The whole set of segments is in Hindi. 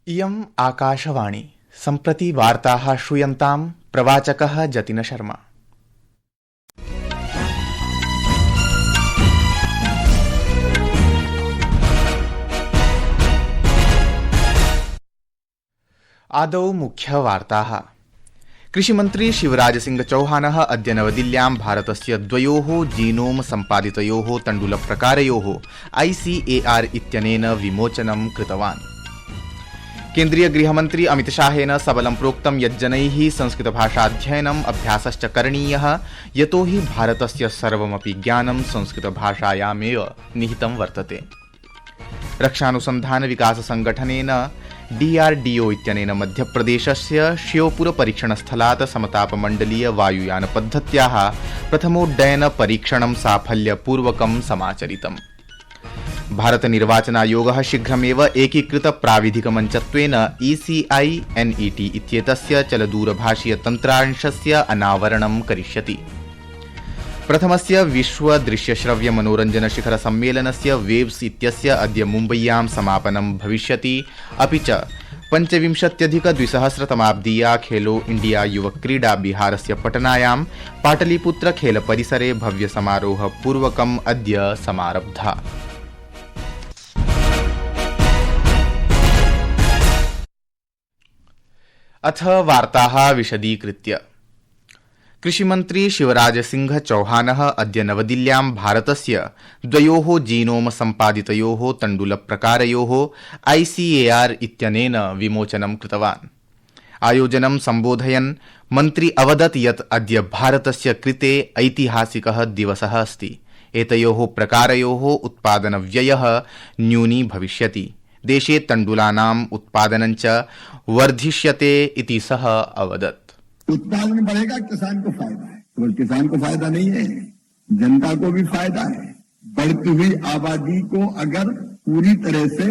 इयम् आकाशवाणी सम्प्रति वार्ताः श्रूयन्ताम् प्रवाचकः जतिन शर्मा। आदौ मुख्यवार्ताः। कृषिमन्त्री शिवराज सिंह चौहानः अद्य नवदिल्ल्यां भारतस्य द्वयोः जीनोम सम्पादितयोः तण्डुलप्रकारयोः ICAR इत्यनेन विमोचनं कृतवान्। केन्द्रीय गृहमन्त्री अमितशाहेन सबलं प्रोक्तं यत् जनैः संस्कृतभाषाध्ययनम् अभ्यासश्च करणीयः, यतो हि भारतस्य सर्वमपि ज्ञानं संस्कृतभाषायामेव निहितं वर्तते। रक्षानुसन्धान विकास संगठनेन DRDO इत्यनेन मध्यप्रदेशस्य श्योपुर परीक्षणस्थलात् समतापमण्डलीय वायुयानपद्धत्याः प्रथमोड्डयन परीक्षणं साफल्यपूर्वकं समाचरितम्। भारत निर्वाचनायोगः शीघ्रमेव एकीकृत प्राविधिकमञ्चत्वेन ECI NET इत्येतस्य चलदूरभाषीय तन्त्रांशस्य अनावरणं करिष्यति। प्रथमस्य विश्व दृश्यश्रव्य मनोरञ्जन शिखर सम्मेलनस्य वेव्स इत्यस्य अद्य मुम्बय्यां समापनं भविष्यति। अपि च 25-द्विसहस्रतमाब्दीया खेलो इंडिया युवक्रीडा बिहारस्य पटनायां पाटलिपुत्र खेलपरिसरे भव्यसमारोहपूर्वकम् अद्य समारब्धा। अथ वार्ताः विशदीकृत्य। कृषिमन्त्री शिवराज सिंह चौहानः अद्य नवदिल्ल्यां भारतस्य द्वयोः जीनोम सम्पादितयोः तण्डुलप्रकारयोः ICAR इत्यनेन विमोचनं कृतवान्। आयोजनं सम्बोधयन् मन्त्री अवदत् यत् अद्य भारतस्य कृते ऐतिहासिकः दिवसः अस्ति। एतयोः प्रकारयोः उत्पादनव्ययः न्यूनी भविष्यति। देशे तण्डुलानाम् उत्पादनञ्च वर्धिष्यते इति सः अवदत्। उत्पादन बढ़ेगा, किसान को फायदा है। केवल किसान को फायदा नहीं है, जनता को भी फायदा है। बढ़ती हुई आबादी को अगर पूरी तरह से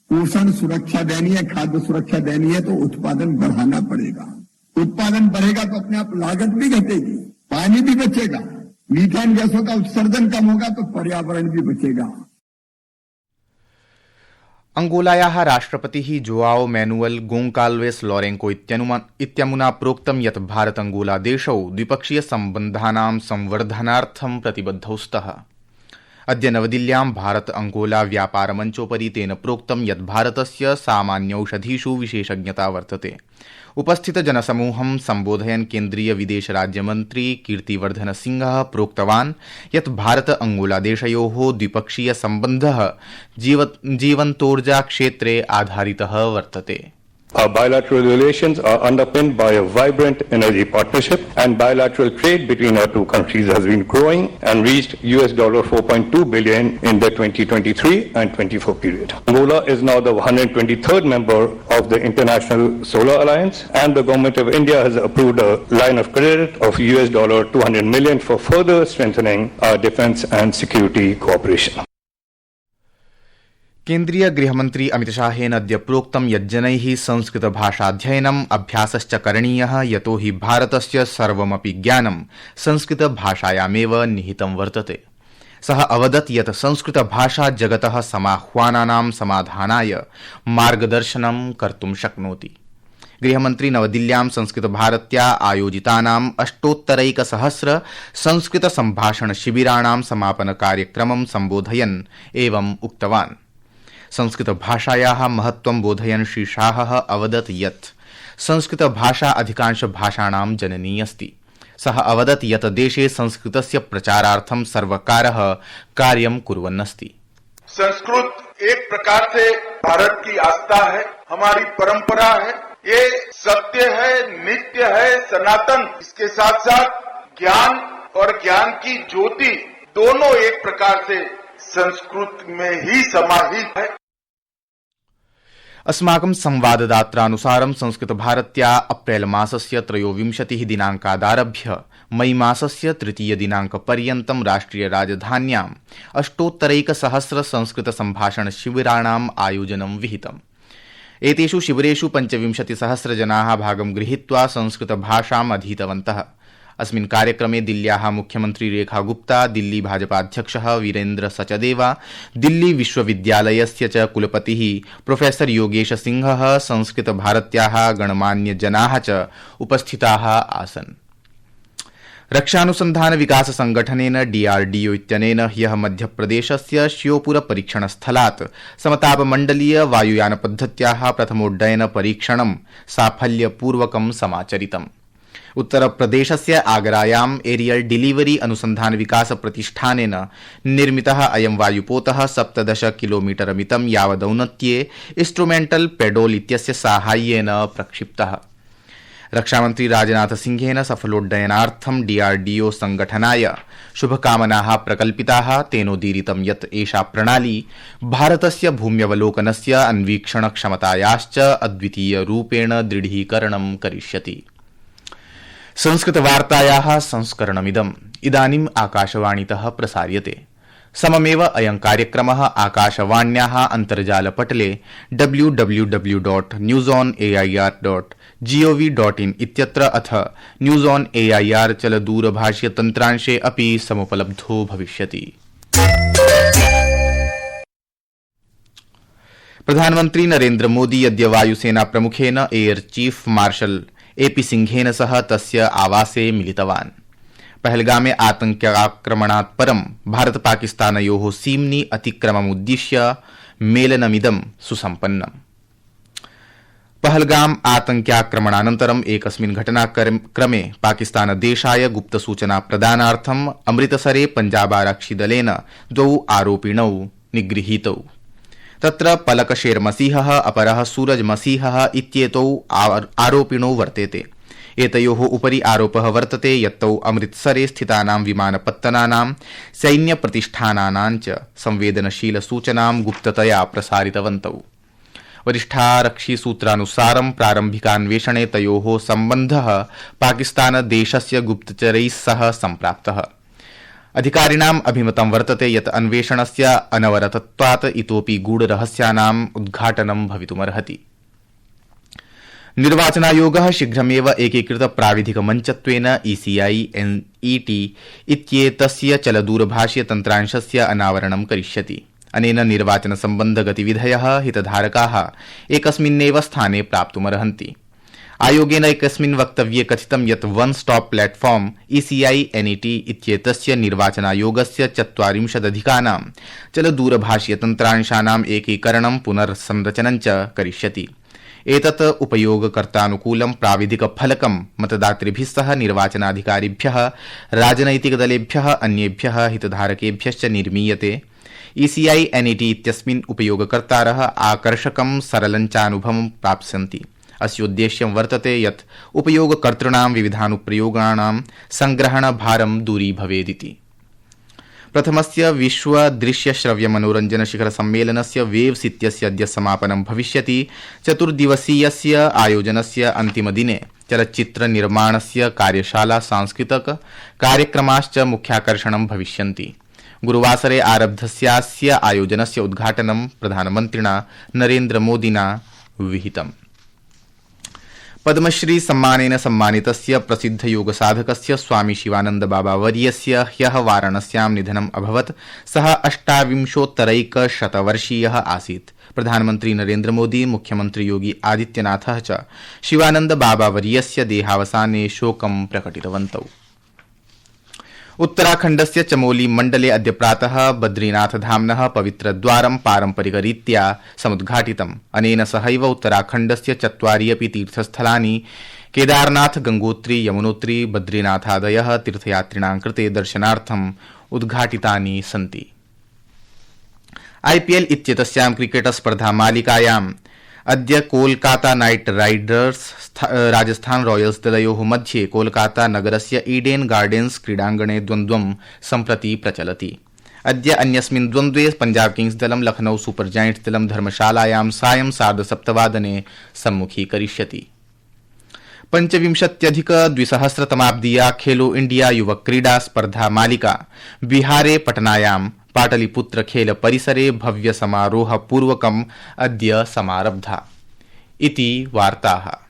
पोषण सुरक्षा देनी है, खाद्य सुरक्षा देनी है, तो उत्पादन बढ़ाना पड़ेगा। उत्पादन बढ़ेगा तो अपने आप लागत भी घटेगी, पानी भी बचेगा, मीथेन गैसों का उत्सर्जन कम होगा तो पर्यावरण भी बचेगा। अंगोलायाः राष्ट्रपतिः जोआओ मैनुअल गोंकाल्वेस लॉरेंको इत्यमुना प्रोक्तं यत् भारत अंगोला देशौ द्विपक्षीय सम्बन्धानां संवर्धनार्थं प्रतिबद्धौ स्तः। अद्य नवदिल्ल्यां भारत अंगोला व्यापार मञ्चोपरि तेन प्रोक्तं यत् भारतस्य सामान्यौषधीषु विशेषज्ञता वर्तते। उपस्थित जनसमूहं सम्बोधयन् केन्द्रीय विदेश राज्यमन्त्री कीर्तिवर्धन सिंहः प्रोक्तवान् यत् भारत अंगोला देशयोः द्विपक्षीय सम्बन्धः जीवन्तोर्जा क्षेत्रे आधारितः वर्तते। Our bilateral relations are underpinned by a vibrant energy partnership, and bilateral trade between our two countries has been growing and reached $4.2 billion in the 2023 and 24 period. Angola is now the 123rd member of the International Solar Alliance, and the Government of India has approved a line of credit of $200 million for further strengthening our defense and security cooperation. केन्द्रीय गृहमन्त्री अमितशाहेन अद्य प्रोक्तं यत् जनैः संस्कृतभाषाध्ययनम् अभ्यासश्च करणीयः, यतो हि भारतस्य सर्वमपि ज्ञानं संस्कृतभाषायामेव निहितं वर्तते। सः अवदत् यत् संस्कृतभाषा जगतः समाह्वानानां समाधानाय मार्गदर्शनं कर्तुं शक्नोति। गृहमन्त्री नवदिल्ल्यां संस्कृतभारत्या आयोजितानाम् 8,100 संस्कृतसम्भाषणशिबिराणां समापनकार्यक्रमं सम्बोधयन् एवम् उक्तवान्। संस्कृतभाषायाः महत्त्वं बोधयन् श्री शाहः अवदत् यत् संस्कृतभाषा अधिकांशभाषाणां जननी अस्ति। सः अवदत् यत् देशे संस्कृतस्य प्रचारार्थं सर्वकारः कार्यं कुर्वन्नस्ति। संस्कृत एक प्रकार से भारत की आस्था है, हमारी परंपरा है, ये सत्य है, नित्य है, सनातन। इसके साथ साथ ज्ञान और ज्ञान की ज्योति दोनों एक प्रकार से संस्कृत में ही समाहित है। अस्माकं संवाददात्रानुसारं संस्कृतभारत्या अप्रैल मासस्य 23 दिनाङ्कादारभ्य मई मासस्य 3 दिनाङ्कपर्यन्तं राष्ट्रिय राजधान्यां 8,100 संस्कृतसम्भाषणशिबिराणाम् आयोजनं विहितम्। एतेषु शिबिरेषु 25,000 जनाः भागं गृहीत्वा संस्कृतभाषाम् अधीतवन्तः। अस्मिन् कार्यक्रमे दिल्ल्याः मुख्यमन्त्री रेखा गुप्ता, दिल्ली भाजपाध्यक्षः वीरेन्द्र सचदेवा, दिल्ली विश्वविद्यालयस्य च कुलपतिः प्रोफेसर योगेश सिंहः, संस्कृतभारत्याः गणमान्यजनाः च उपस्थिताः आसन्। रक्षानुसंधान विकास संगठनेन DRDO इत्यनेन ह्यः मध्यप्रदेशस्य श्योपुर परीक्षणस्थलात् समतापमण्डलीय वायुयानपद्धत्याः प्रथमोड्डयन परीक्षणं साफल्यपूर्वकं समाचरितम्। उत्तरप्रदेशस्य आगरायाम् एरियल डिलीवरी अनुसंधान विकास प्रतिष्ठानेन निर्मितः अयं वायुपोतः 17 किलोमीटरमितं यावदौन्नत्ये इंस्ट्रूमेंटल पेडोल इत्यस्य साहाय्येन प्रक्षिप्तः। रक्षामन्त्री राजनाथ सिंहेन सफलोड्डयनार्थं DRDO संगठनाय शुभकामनाः प्रकल्पिताः। तेनोदीरितं यत् एषा प्रणाली भारतस्य भूम्यवलोकनस्य अन्वीक्षण क्षमतायाश्च अद्वितीयरूपेण दृढीकरणं करिष्यति। संस्कृतवार्तायाः संस्करणमिदम् इदानीम् आकाशवाणीतः प्रसार्यते। सममेव अयं कार्यक्रमः आकाशवाण्याः अन्तर्जालपटले www.newsonair.gov.in इत्यत्र अथ न्यूज़ ऑन AIR चलदूरभाषीयतन्त्रांशे अपि समुपलब्धो भविष्यति। प्रधानमन्त्री नरेन्द्र मोदी अद्य वायुसेना प्रमुखेन एयर चीफ मार्शल AP सिंहेन सह तस्य आवासे मिलितवान्। पहलगामे आतंक्याक्रमणात् परं भारत पाकिस्तानयोः सीम्नि अतिक्रममुद्दिश्य मेलनमिदं सुसम्पन्नम्। पहलगाम आतंक्याक्रमणानन्तरम् एकस्मिन् घटनाक्रमे पाकिस्तानदेशाय गुप्तसूचना प्रदानार्थम् अमृतसरे पंजाबारक्षिदलेन 2 आरोपिणौ निगृहीतौ। तत्र पलक शेर मसीहः अपरः सूरज मसीहः इत्येतौ आरोपिणौ वर्तेते। एतयोः उपरि आरोपः वर्तते यत्तौ अमृतसरे स्थितानां विमानपत्तनानां सैन्यप्रतिष्ठानानां च संवेदनशील सूचनां गुप्ततया प्रसारितवन्तौ। वरिष्ठारक्षिसूत्रानुसारं प्रारम्भिकान्वेषणे तयोः सम्बन्धः पाकिस्तानदेशस्य गुप्तचरैः सह सम्प्राप्तः। अधिकारिणाम् अभिमतं वर्तते यत् अन्वेषणस्य अनवरतत्वात् इतोपि गूढरहस्यानाम् उद्घाटनं भवितुमर्हति। निर्वाचनायोगः शीघ्रमेव एकीकृत प्राविधिक मञ्चत्वेन ECI-NET इत्येतस्य चलदूरभाषीय तन्त्रांशस्य अनावरणं करिष्यति। अनेन निर्वाचन सम्बन्ध गतिविधयः हितधारकाः एकस्मिन्नेव स्थाने प्राप्तुमर्हन्ति। आयोगेन एकस्मिन् वक्तव्ये कथितं यत् वन स्टॉप प्लेटफॉर्म ECI-NET इत्येतस्य निर्वाचनायोगस्य 40 चलदूरभाषीय तन्त्रांशानाम् एकीकरणं पुनर्संरचनं च करिष्यति। एतत् उपयोगकर्तानुकूलं प्राविधिक फलकं मतदातृभिः सह निर्वाचनाधिकारिभ्यः, राजनैतिकदलेभ्यः, अन्येभ्यः हितधारकेभ्यश्च निर्मीयते। ECI-NET इत्यस्मिन् उपयोगकर्तारः आकर्षकं सरलं चानुभवं प्राप्स्यन्ति। अस्योद्देश्यं वर्तते यत् उपयोगकर्तॄणां विविधानुप्रयोगाणां संग्रहणभारं दूरी भवेदिति। प्रथमस्य विश्व दृश्य श्रव्य मनोरंजन शिखर सम्मेलनस्य वेव्स इत्यस्य अद्य समापनं भविष्यति। 4 दिवसीयस्य आयोजनस्य अन्तिमदिने चलच्चित्र निर्माणस्य कार्यशाला, सांस्कृतिक कार्यक्रमाश्च मुख्याकर्षणं भविष्यन्ति। गुरुवासरे आरब्धस्यास्य आयोजनस्य उद्घाटनं प्रधानमन्त्रिणा नरेन्द्र मोदिना विहितम्। पद्मश्री सम्मानेन सम्मानितस्य प्रसिद्ध योग साधकस्य स्वामी शिवानंद बाबा वर्यस्य ह्यः वाराणस्यां निधनम् अभवत्। सः 28 वर्षीयः आसीत्। प्रधानमन्त्री नरेन्द्र मोदी, मुख्यमन्त्री योगी आदित्यनाथः च शिवानंद बाबा वर्यस्य देहावसाने शोकं प्रकटितवन्तौ। उत्तराखण्डस्य चमोली मण्डले अद्य प्रातः बद्रीनाथधाम्नः पवित्रद्वारं पारम्परिकरीत्या समुद्घाटितम्। अनेन सहैव उत्तराखण्डस्य 4 अपि तीर्थस्थलानि केदारनाथ, गंगोत्री, यमुनोत्री, बद्रीनाथादयः तीर्थयात्रिणां कृते दर्शनार्थम् उद्घाटितानि सन्ति। IPL इत्येतस्यां क्रिकेट स्पर्धा मालिकायाम् अद्य Kolkata knight riders Rajasthan royals दलयोः मध्ये कोलकाता नगरस्य ईडेन गार्डेन्स क्रीडाङ्गणे द्वन्द्वं सम्प्रति प्रचलति। अद्य अन्यस्मिन् द्वन्द्वे पंजाब किंग्स दलं लखनऊ सुपर जायंट्स दलं धर्मशालायां सायं 7:30 सम्मुखीकरिष्यति। 25th-2000 खेलो इंडिया युवक क्रीडा स्पर्धा मालिका बिहारे पटनायां पाटलिपुत्र खेल परिसरे भव्य समारोह पूर्वकम् अद्य समारब्धा इति वार्ताः।